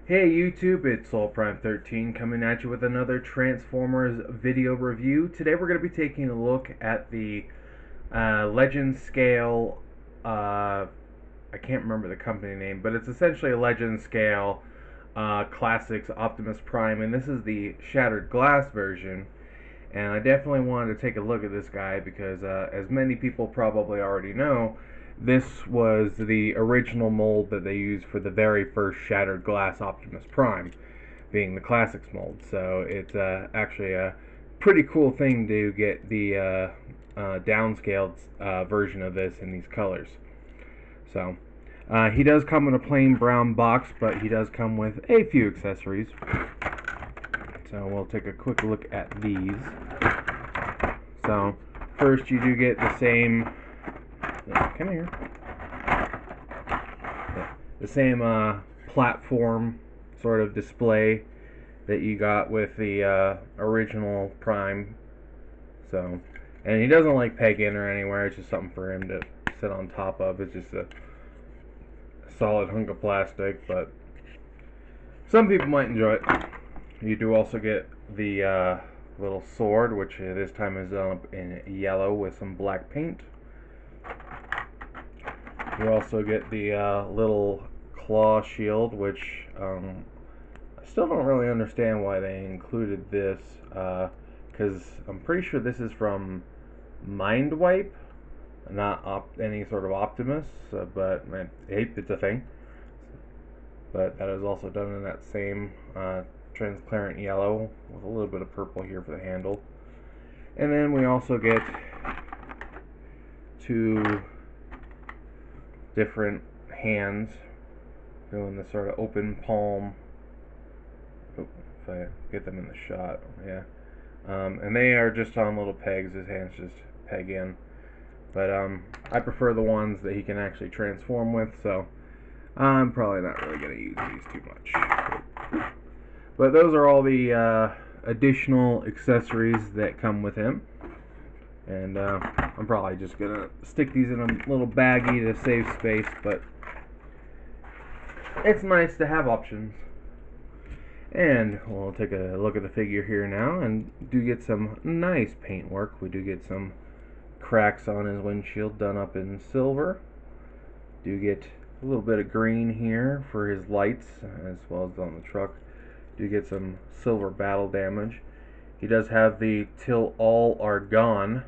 Hey YouTube, it's SoulPrime13 coming at you with another Transformers video review. Today we're going to be taking a look at the Legend Scale, I can't remember the company name, but it's essentially a Legend Scale Classics Optimus Prime, and this is the Shattered Glass version. And I definitely wanted to take a look at this guy because, as many people probably already know, this was the original mold that they used for the very first Shattered Glass Optimus Prime, being the Classics mold. So it's actually a pretty cool thing to get the downscaled version of this in these colors. So he does come in a plain brown box, but he does come with a few accessories. So we'll take a quick look at these. So first you do get the same, come here, the same platform sort of display that you got with the original Prime. So, and he doesn't like peg in or anywhere, it's just something for him to sit on top of. It's just a solid hunk of plastic, but some people might enjoy it. You do also get the little sword, which this time is done up in yellow with some black paint. You also get the little claw shield, which I still don't really understand why they included this, because I'm pretty sure this is from Mind Wipe, not any sort of Optimus, but hey, it's a thing. But that is also done in that same transparent yellow with a little bit of purple here for the handle. And then we also get two different hands doing the sort of open palm. Oh, if I get them in the shot, yeah. And they are just on little pegs. His hands just peg in. But I prefer the ones that he can actually transform with, so I'm probably not really going to use these too much. But those are all the additional accessories that come with him. And I'm probably just going to stick these in a little baggie to save space, but it's nice to have options. And we'll take a look at the figure here now, and do get some nice paint work. We do get some cracks on his windshield done up in silver. Do get a little bit of green here for his lights, as well as on the truck. Do get some silver battle damage. He does have the "Till All Are Gone"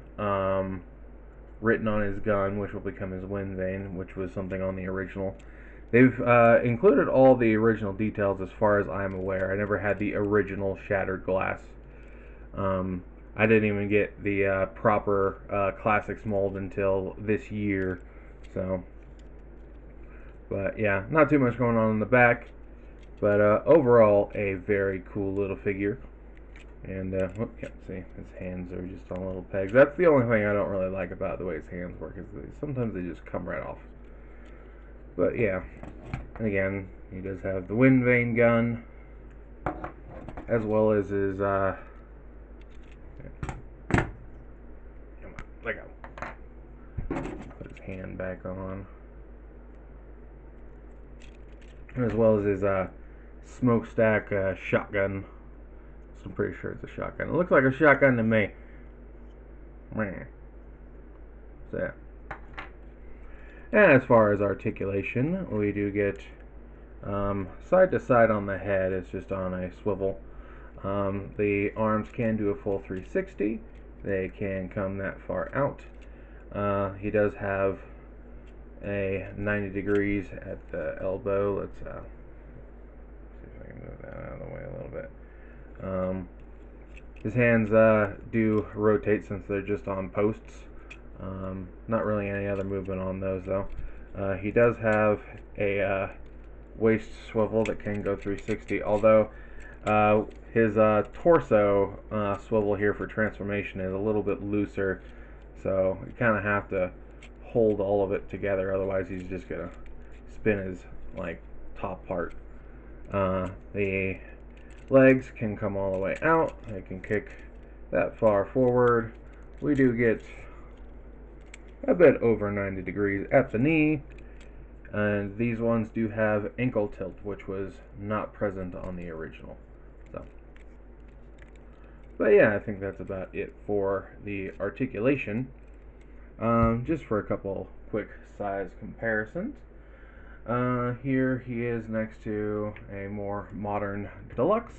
written on his gun, which will become his wind vane, which was something on the original. They've included all the original details as far as I'm aware. I never had the original Shattered Glass. I didn't even get the proper Classics mold until this year. So, but yeah, not too much going on in the back. But overall, a very cool little figure. And, yeah, see, his hands are just on little pegs. That's the only thing I don't really like about the way his hands work, is that sometimes they just come right off. But, yeah. And again, he does have the wind vane gun, as well as his, come on, let go. Put his hand back on. As well as his, smokestack shotgun. So I'm pretty sure it's a shotgun. It looks like a shotgun to me. So yeah. And as far as articulation, we do get side to side on the head. It's just on a swivel. The arms can do a full 360. They can come that far out. He does have a 90 degrees at the elbow. Let's see if I can move that out of the way a little bit. His hands do rotate since they're just on posts. Not really any other movement on those though. He does have a waist swivel that can go 360, although his torso swivel here for transformation is a little bit looser, so you kind of have to hold all of it together, otherwise he's just going to spin his top part. The legs can come all the way out. They can kick that far forward. We do get a bit over 90 degrees at the knee. And these ones do have ankle tilt, which was not present on the original. So, but yeah, I think that's about it for the articulation. Just for a couple quick size comparisons. Here he is next to a more modern deluxe,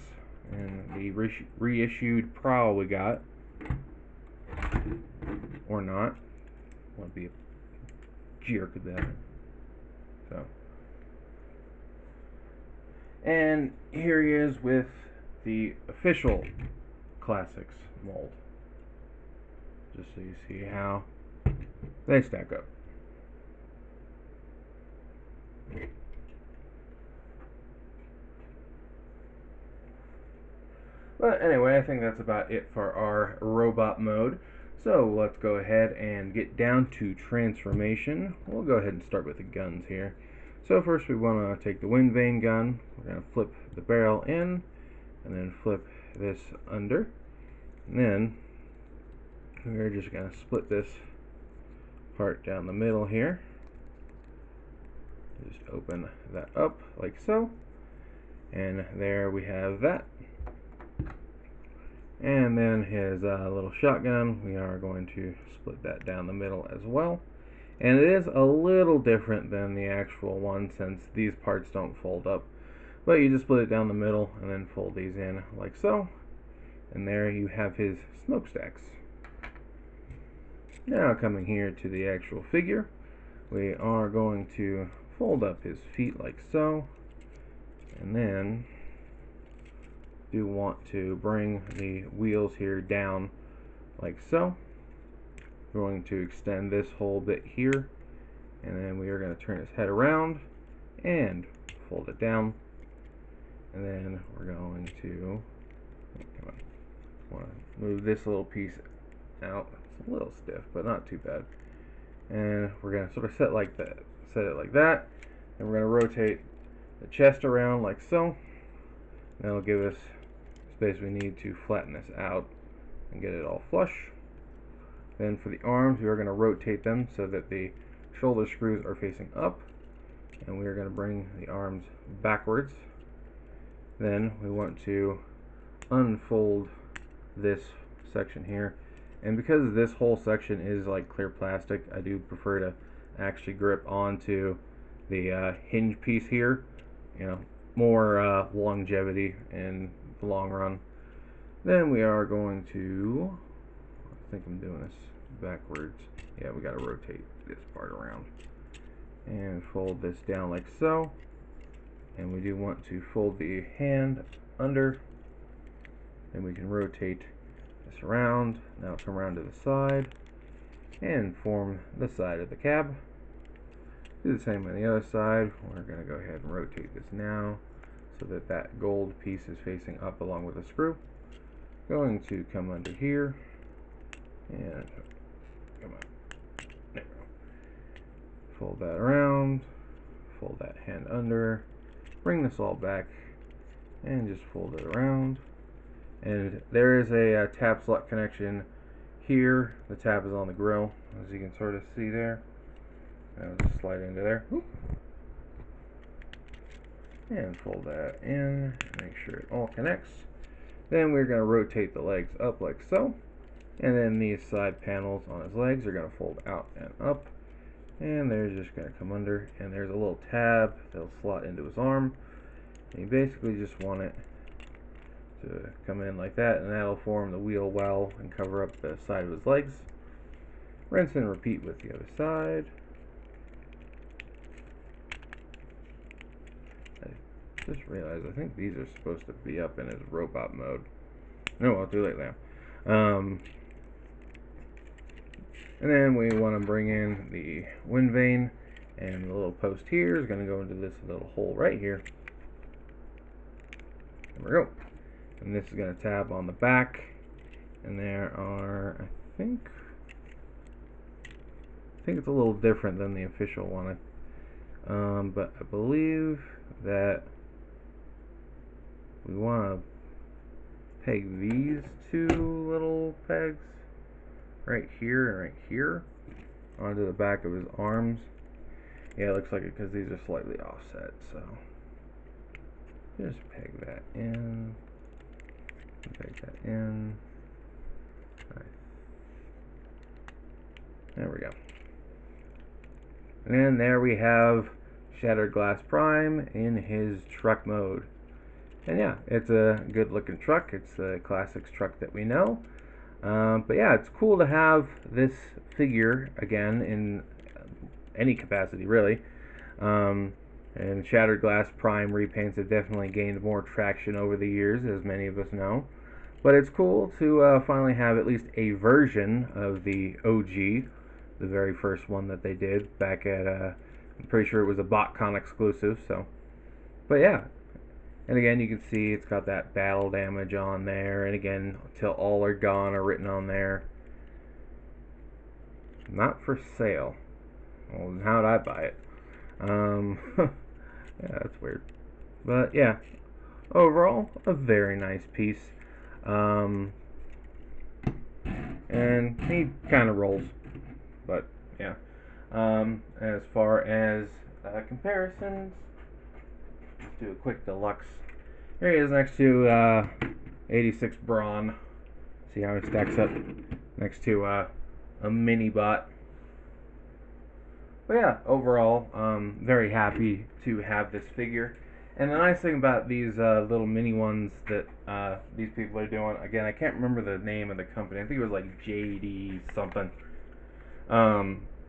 and the reissued Prowl we got, or not. Want to be a jerk at that. So, and here he is with the official Classics mold, just so you see how they stack up. But anyway, I think that's about it for our robot mode. So let's go ahead and get down to transformation. We'll go ahead and start with the guns here. So first we want to take the wind vane gun. We're going to flip the barrel in, and then flip this under. And then we're just going to split this part down the middle here. Just open that up like so. And there we have that. And then his little shotgun, we are going to split that down the middle as well. And it is a little different than the actual one, since these parts don't fold up. But you just split it down the middle and then fold these in like so. And there you have his smokestacks. Now coming here to the actual figure, we are going to fold up his feet like so. And then do want to bring the wheels here down like so. We're going to extend this whole bit here, and then we are going to turn his head around and fold it down, and then we're going to want to move this little piece out. It's a little stiff, but not too bad. And we're going to sort of set it like that, and we're going to rotate the chest around like so. That'll give us space we need to flatten this out and get it all flush. Then for the arms, we are going to rotate them so that the shoulder screws are facing up, and we are going to bring the arms backwards. Then we want to unfold this section here, and because this whole section is like clear plastic, I do prefer to actually grip onto the hinge piece here, you know, more longevity in the long run. Then we are going to, I think I'm doing this backwards. Yeah, we got to rotate this part around and fold this down like so. And we do want to fold the hand under. Then we can rotate this around. Now come around to the side and form the side of the cab. Do the same on the other side. We're going to go ahead and rotate this now so that that gold piece is facing up along with the screw. Going to come under here and come on. There we go. Fold that around, fold that hand under, bring this all back, and just fold it around. And there is a tab slot connection here. The tab is on the grill, as you can sort of see there. I'll just slide into there. Oop. And fold that in, make sure it all connects. Then we're going to rotate the legs up like so. And then these side panels on his legs are going to fold out and up. And they're just going to come under. And there's a little tab that'll slot into his arm. And you basically just want it to come in like that. And that'll form the wheel well and cover up the side of his legs. Rinse and repeat with the other side. Just realized I think these are supposed to be up in his robot mode. No, well, too late now. And then we want to bring in the wind vane, and the little post here is going to go into this little hole right here. There we go. And this is going to tab on the back, and there are, I think it's a little different than the official one. But I believe that we want to peg these two little pegs right here and right here onto the back of his arms. Yeah, it looks like it because these are slightly offset, so just peg that in, peg that in. Right. There we go. And there we have Shattered Glass Prime in his truck mode. And yeah, it's a good looking truck. It's the classics truck that we know. But yeah, it's cool to have this figure again in any capacity, really. Um, and Shattered Glass Prime repaints have definitely gained more traction over the years, as many of us know. But it's cool to finally have at least a version of the OG, the very first one that they did back at, I'm pretty sure it was a BotCon exclusive. So, but yeah, and again, you can see it's got that battle damage on there, and again, till all are gone are written on there. Not for sale. Well, how'd I buy it? Yeah, that's weird. But yeah, overall, a very nice piece. Um, and he kind of rolls, but yeah. As far as comparisons, let's do a quick deluxe. Here he is next to 86 Brawn. See how he stacks up next to a mini bot. But yeah, overall, very happy to have this figure. And the nice thing about these little mini ones that these people are doing, again, I can't remember the name of the company. I think it was like JD something.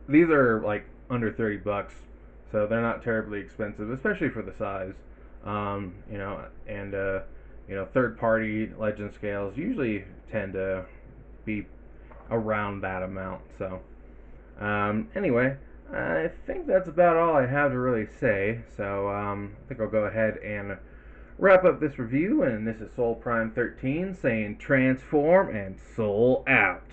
These are like under 30 bucks, so they're not terribly expensive, especially for the size. You know, and you know, third-party legend scales usually tend to be around that amount. So, anyway, I think that's about all I have to really say. So, I think I'll go ahead and wrap up this review. And this is Soul Prime 13 saying transform and soul out.